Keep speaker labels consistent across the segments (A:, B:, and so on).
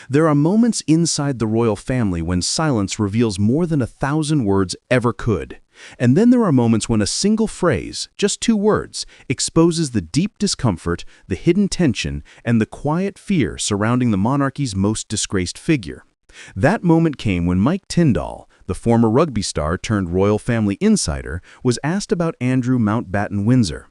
A: There are moments inside the royal family when silence reveals more than 1,000 words ever could. And then there are moments when a single phrase, just 2 words, exposes the deep discomfort, the hidden tension, and the quiet fear surrounding the monarchy's most disgraced figure. That moment came when Mike Tindall, the former rugby star turned royal family insider, was asked about Andrew Mountbatten-Windsor.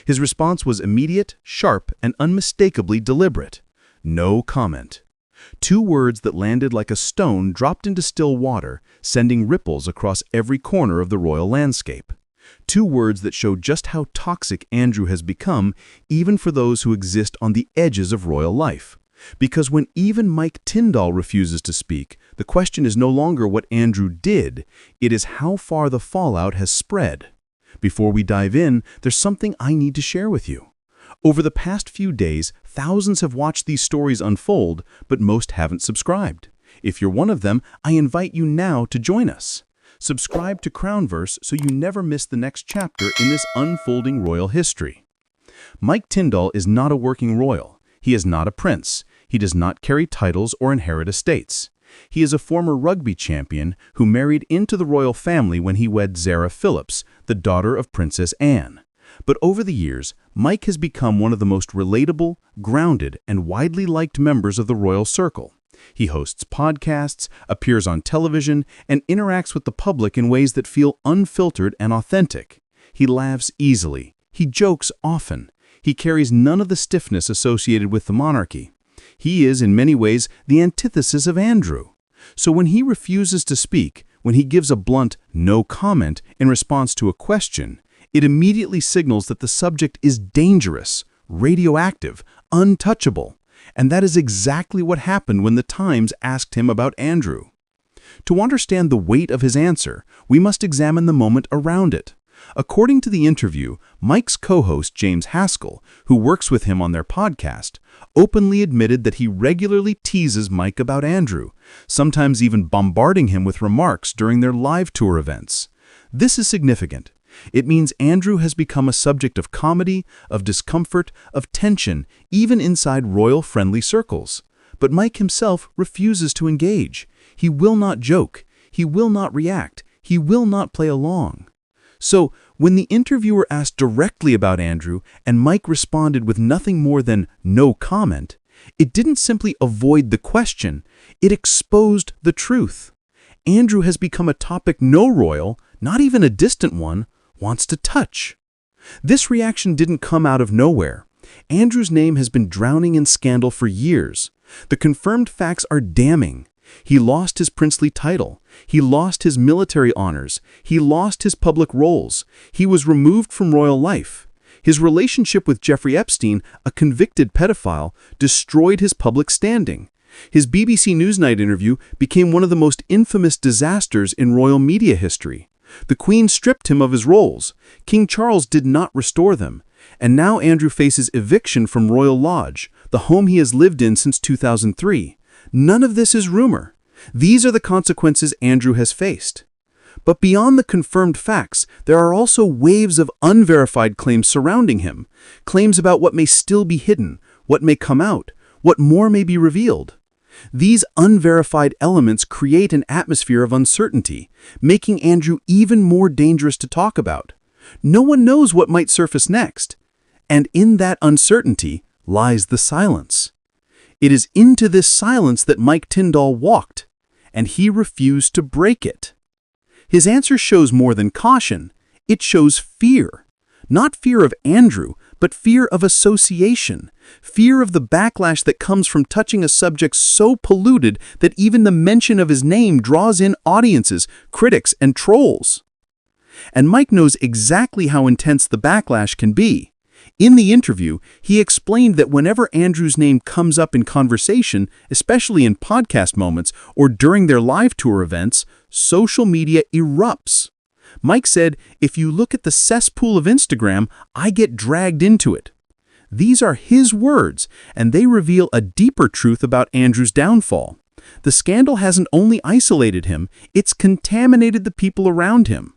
A: His response was immediate, sharp, and unmistakably deliberate. No comment. 2 words that landed like a stone dropped into still water, sending ripples across every corner of the royal landscape. 2 words that show just how toxic Andrew has become, even for those who exist on the edges of royal life. Because when even Mike Tindall refuses to speak, the question is no longer what Andrew did, it is how far the fallout has spread. Before we dive in, there's something I need to share with you. Over the past few days, thousands have watched these stories unfold, but most haven't subscribed. If you're one of them, I invite you now to join us. Subscribe to Crownverse so you never miss the next chapter in this unfolding royal history. Mike Tindall is not a working royal. He is not a prince. He does not carry titles or inherit estates. He is a former rugby champion who married into the royal family when he wed Zara, the daughter of Princess Anne. But over the years, Mike has become one of the most relatable, grounded, and widely liked members of the royal circle. He hosts podcasts, appears on television, and interacts with the public in ways that feel unfiltered and authentic. He laughs easily. He jokes often. He carries none of the stiffness associated with the monarchy. He is, in many ways, the antithesis of Andrew. So when he refuses to speak, when he gives a blunt no comment in response to a question, it immediately signals that the subject is dangerous, radioactive, untouchable. And that is exactly what happened when the Times asked him about Andrew. To understand the weight of his answer, we must examine the moment around it. According to the interview, Mike's co-host James Haskell, who works with him on their podcast, openly admitted that he regularly teases Mike about Andrew, sometimes even bombarding him with remarks during their live tour events. This is significant. It means Andrew has become a subject of comedy, of discomfort, of tension, even inside royal-friendly circles. But Mike himself refuses to engage. He will not joke. He will not react. He will not play along. So, when the interviewer asked directly about Andrew and Mike responded with nothing more than no comment, it didn't simply avoid the question, it exposed the truth. Andrew has become a topic no royal, not even a distant one, wants to touch. This reaction didn't come out of nowhere. Andrew's name has been drowning in scandal for years. The confirmed facts are damning. He lost his princely title. He lost his military honors. He lost his public roles. He was removed from royal life. His relationship with Jeffrey Epstein, a convicted pedophile, destroyed his public standing. His BBC Newsnight interview became one of the most infamous disasters in royal media history. The Queen stripped him of his roles. King Charles did not restore them. And now Andrew faces eviction from Royal Lodge, the home he has lived in since 2003. None of this is rumor. These are the consequences Andrew has faced. But beyond the confirmed facts, there are also waves of unverified claims surrounding him, claims about what may still be hidden, what may come out, what more may be revealed. These unverified elements create an atmosphere of uncertainty, making Andrew even more dangerous to talk about. No one knows what might surface next. And in that uncertainty lies the silence. It is into this silence that Mike Tindall walked, and he refused to break it. His answer shows more than caution. It shows fear. Not fear of Andrew, but fear of association. Fear of the backlash that comes from touching a subject so polluted that even the mention of his name draws in audiences, critics, and trolls. And Mike knows exactly how intense the backlash can be. In the interview, he explained that whenever Andrew's name comes up in conversation, especially in podcast moments or during their live tour events, social media erupts. Mike said, "If you look at the cesspool of Instagram, I get dragged into it." These are his words, and they reveal a deeper truth about Andrew's downfall. The scandal hasn't only isolated him, it's contaminated the people around him.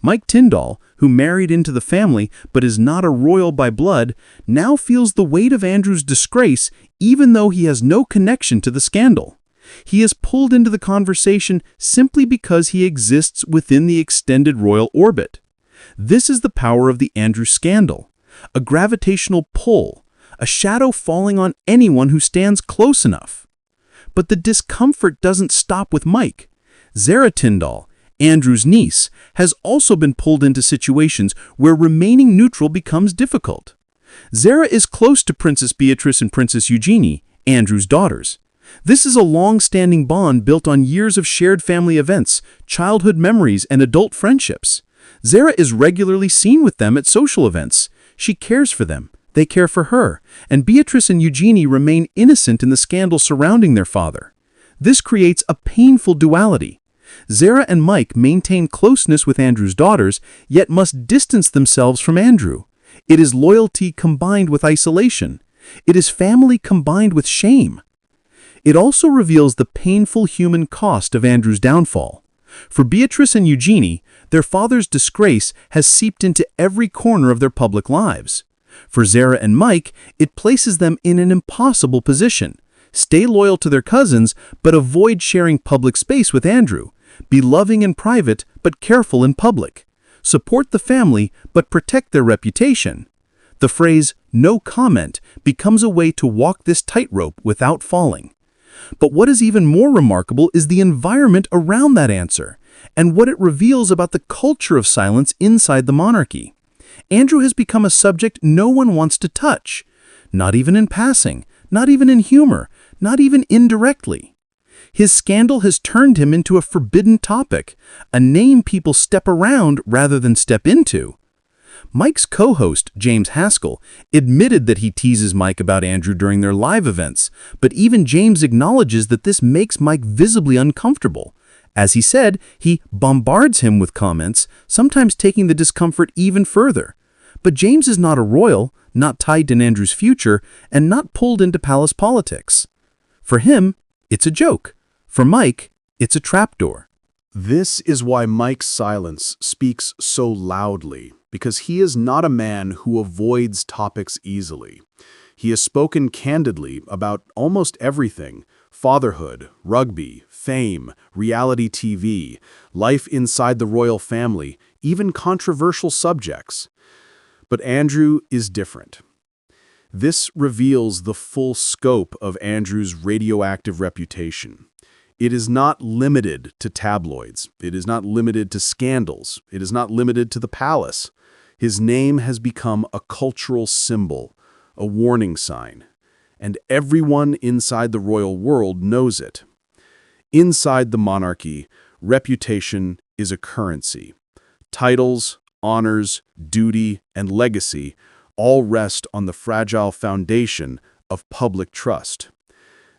A: Mike Tindall, who married into the family but is not a royal by blood, now feels the weight of Andrew's disgrace even though he has no connection to the scandal. He is pulled into the conversation simply because he exists within the extended royal orbit. This is the power of the Andrew scandal, a gravitational pull, a shadow falling on anyone who stands close enough. But the discomfort doesn't stop with Mike. Zara Tindall, Andrew's niece, has also been pulled into situations where remaining neutral becomes difficult. Zara is close to Princess Beatrice and Princess Eugenie, Andrew's daughters. This is a long-standing bond built on years of shared family events, childhood memories, and adult friendships. Zara is regularly seen with them at social events. She cares for them, they care for her, and Beatrice and Eugenie remain innocent in the scandal surrounding their father. This creates a painful duality. Zara and Mike maintain closeness with Andrew's daughters, yet must distance themselves from Andrew. It is loyalty combined with isolation. It is family combined with shame. It also reveals the painful human cost of Andrew's downfall. For Beatrice and Eugenie, their father's disgrace has seeped into every corner of their public lives. For Zara and Mike, it places them in an impossible position. Stay loyal to their cousins, but avoid sharing public space with Andrew. Be loving in private, but careful in public. Support the family, but protect their reputation. The phrase, "no comment," becomes a way to walk this tightrope without falling. But what is even more remarkable is the environment around that answer, and what it reveals about the culture of silence inside the monarchy. Andrew has become a subject no one wants to touch, not even in passing, not even in humor, not even indirectly. His scandal has turned him into a forbidden topic, a name people step around rather than step into. Mike's co-host, James Haskell, admitted that he teases Mike about Andrew during their live events, but even James acknowledges that this makes Mike visibly uncomfortable. As he said, he bombards him with comments, sometimes taking the discomfort even further. But James is not a royal, not tied to Andrew's future, and not pulled into palace politics. For him, it's a joke. For Mike, it's a trapdoor.
B: This is why Mike's silence speaks so loudly, because he is not a man who avoids topics easily. He has spoken candidly about almost everything: fatherhood, rugby, fame, reality TV, life inside the royal family, even controversial subjects. But Andrew is different. This reveals the full scope of Andrew's radioactive reputation. It is not limited to tabloids. It is not limited to scandals. It is not limited to the palace. His name has become a cultural symbol, a warning sign, and everyone inside the royal world knows it. Inside the monarchy, reputation is a currency. Titles, honors, duty, and legacy all rest on the fragile foundation of public trust.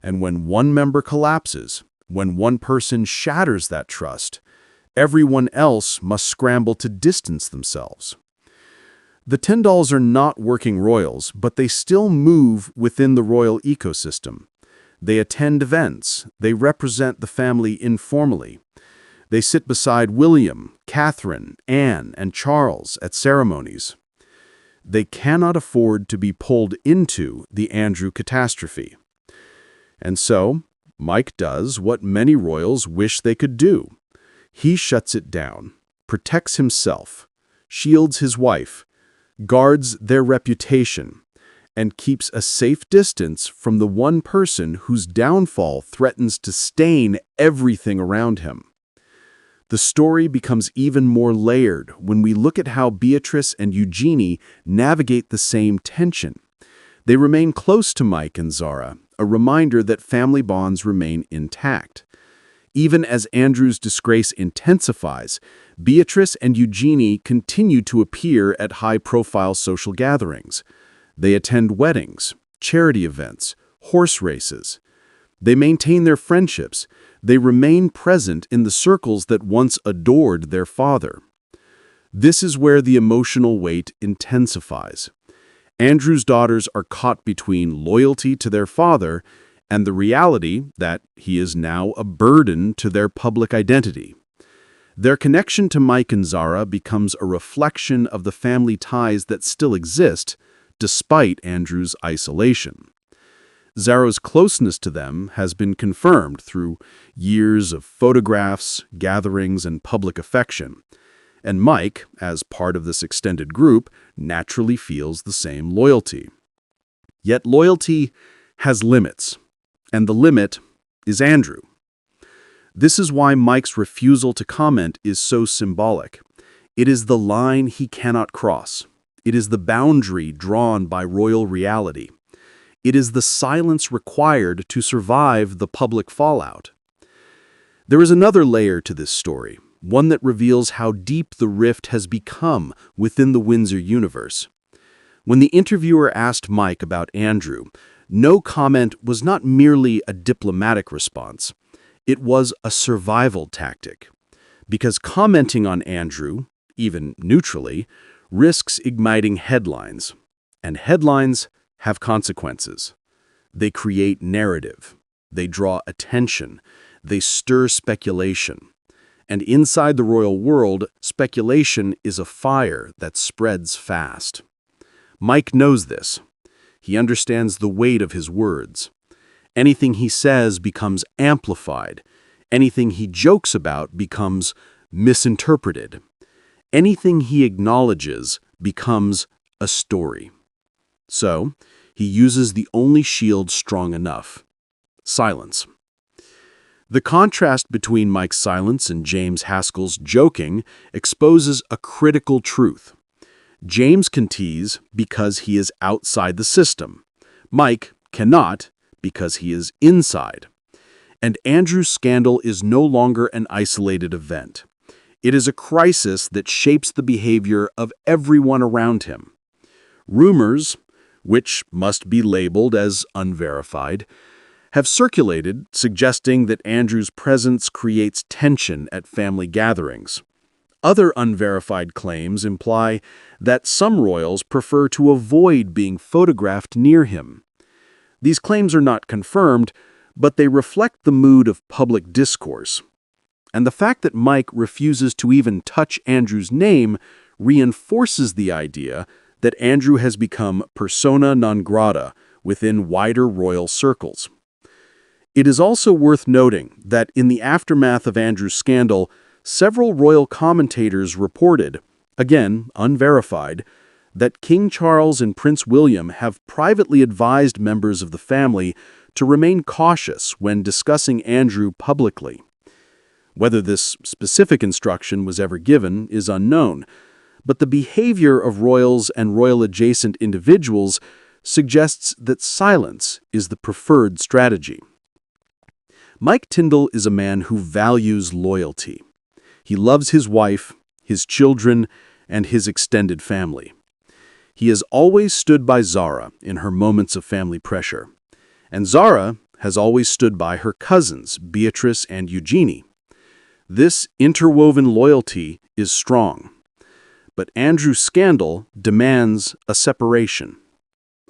B: And when one member collapses, when one person shatters that trust, everyone else must scramble to distance themselves. The Tindalls are not working royals, but they still move within the royal ecosystem. They attend events. They represent the family informally. They sit beside William, Catherine, Anne, and Charles at ceremonies. They cannot afford to be pulled into the Andrew catastrophe. And so, Mike does what many royals wish they could do. He shuts it down, protects himself, shields his wife, guards their reputation, and keeps a safe distance from the one person whose downfall threatens to stain everything around him. The story becomes even more layered when we look at how Beatrice and Eugenie navigate the same tension. They remain close to Mike and Zara, a reminder that family bonds remain intact. Even as Andrew's disgrace intensifies, Beatrice and Eugenie continue to appear at high-profile social gatherings. They attend weddings, charity events, horse races. They maintain their friendships. They remain present in the circles that once adored their father. This is where the emotional weight intensifies. Andrew's daughters are caught between loyalty to their father and the reality that he is now a burden to their public identity. Their connection to Mike and Zara becomes a reflection of the family ties that still exist, despite Andrew's isolation. Zara's closeness to them has been confirmed through years of photographs, gatherings, and public affection. And Mike, as part of this extended group, naturally feels the same loyalty. Yet loyalty has limits, and the limit is Andrew. This is why Mike's refusal to comment is so symbolic. It is the line he cannot cross. It is the boundary drawn by royal reality. It is the silence required to survive the public fallout. There is another layer to this story, one that reveals how deep the rift has become within the Windsor universe. When the interviewer asked Mike about Andrew, no comment was not merely a diplomatic response. It was a survival tactic. Because commenting on Andrew, even neutrally, risks igniting headlines. And headlines have consequences. They create narrative. They draw attention. They stir speculation. And inside the royal world, speculation is a fire that spreads fast. Mike knows this. He understands the weight of his words. Anything he says becomes amplified. Anything he jokes about becomes misinterpreted. Anything he acknowledges becomes a story. So, he uses the only shield strong enough: silence. The contrast between Mike's silence and James Haskell's joking exposes a critical truth. James can tease because he is outside the system. Mike cannot because he is inside. And Andrew's scandal is no longer an isolated event. It is a crisis that shapes the behavior of everyone around him. Rumors, which must be labeled as unverified, have circulated suggesting that Andrew's presence creates tension at family gatherings. Other unverified claims imply that some royals prefer to avoid being photographed near him. These claims are not confirmed, but they reflect the mood of public discourse. And the fact that Mike refuses to even touch Andrew's name reinforces the idea that Andrew has become persona non grata within wider royal circles. It is also worth noting that in the aftermath of Andrew's scandal, several royal commentators reported, again unverified, that King Charles and Prince William have privately advised members of the family to remain cautious when discussing Andrew publicly. Whether this specific instruction was ever given is unknown, but the behavior of royals and royal-adjacent individuals suggests that silence is the preferred strategy. Mike Tindall is a man who values loyalty. He loves his wife, his children, and his extended family. He has always stood by Zara in her moments of family pressure. And Zara has always stood by her cousins, Beatrice and Eugenie. This interwoven loyalty is strong. But Andrew's scandal demands a separation.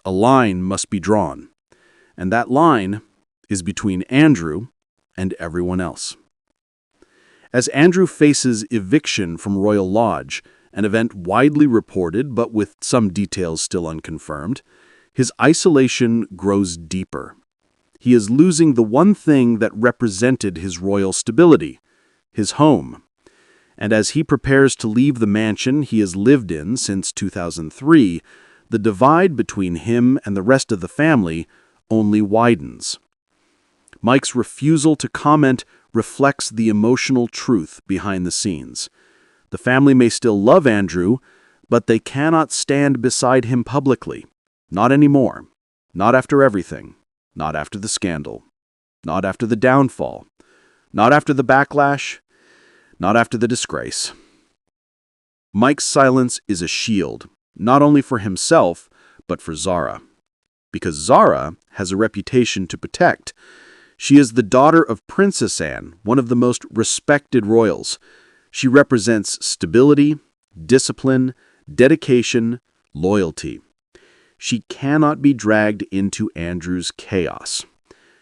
B: A line must be drawn. And that line is between Andrew and everyone else. As Andrew faces eviction from Royal Lodge, an event widely reported but with some details still unconfirmed, his isolation grows deeper. He is losing the one thing that represented his royal stability, his home. And as he prepares to leave the mansion he has lived in since 2003, the divide between him and the rest of the family only widens. Mike's refusal to comment reflects the emotional truth behind the scenes. The family may still love Andrew, but they cannot stand beside him publicly. Not anymore. Not after everything. Not after the scandal. Not after the downfall. Not after the backlash. Not after the disgrace. Mike's silence is a shield, not only for himself, but for Zara. Because Zara has a reputation to protect. She is the daughter of Princess Anne, one of the most respected royals. She represents stability, discipline, dedication, loyalty. She cannot be dragged into Andrew's chaos.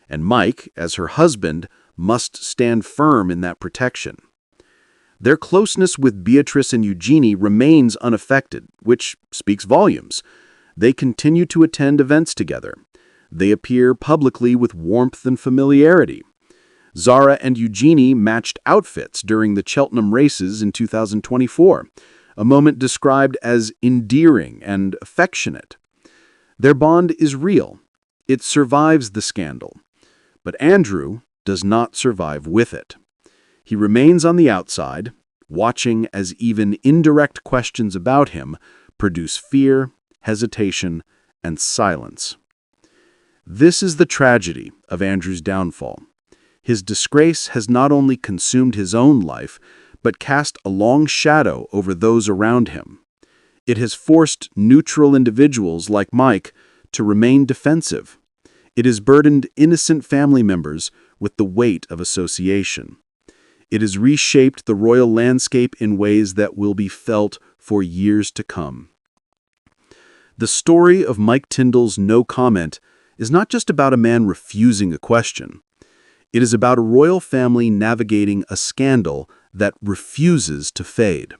B: And Mike, as her husband, must stand firm in that protection. Their closeness with Beatrice and Eugenie remains unaffected, which speaks volumes. They continue to attend events together. They appear publicly with warmth and familiarity. Zara and Eugenie matched outfits during the Cheltenham races in 2024, a moment described as endearing and affectionate. Their bond is real. It survives the scandal. But Andrew does not survive with it. He remains on the outside, watching as even indirect questions about him produce fear, hesitation, and silence. This is the tragedy of Andrew's downfall. His disgrace has not only consumed his own life, but cast a long shadow over those around him. It has forced neutral individuals like Mike to remain defensive. It has burdened innocent family members with the weight of association. It has reshaped the royal landscape in ways that will be felt for years to come. The story of Mike Tindall's no comment is not just about a man refusing a question. It is about a royal family navigating a scandal that refuses to fade.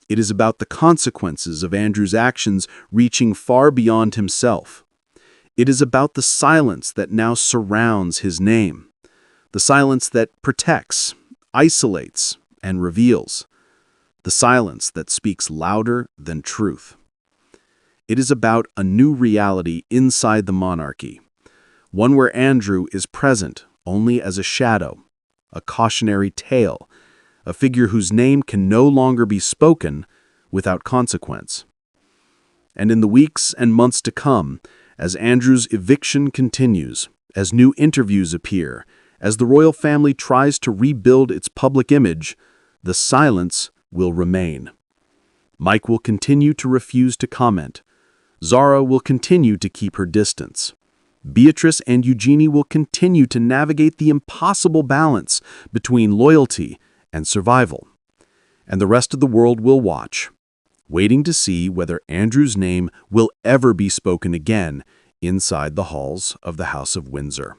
B: It is about the consequences of Andrew's actions reaching far beyond himself. It is about the silence that now surrounds his name, the silence that protects, isolates, and reveals, the silence that speaks louder than truth. It is about a new reality inside the monarchy, one where Andrew is present only as a shadow, a cautionary tale, a figure whose name can no longer be spoken without consequence. And in the weeks and months to come, as Andrew's eviction continues, as new interviews appear, as the royal family tries to rebuild its public image, the silence will remain. Mike will continue to refuse to comment. Zara will continue to keep her distance. Beatrice and Eugenie will continue to navigate the impossible balance between loyalty and survival. And the rest of the world will watch, waiting to see whether Andrew's name will ever be spoken again inside the halls of the House of Windsor.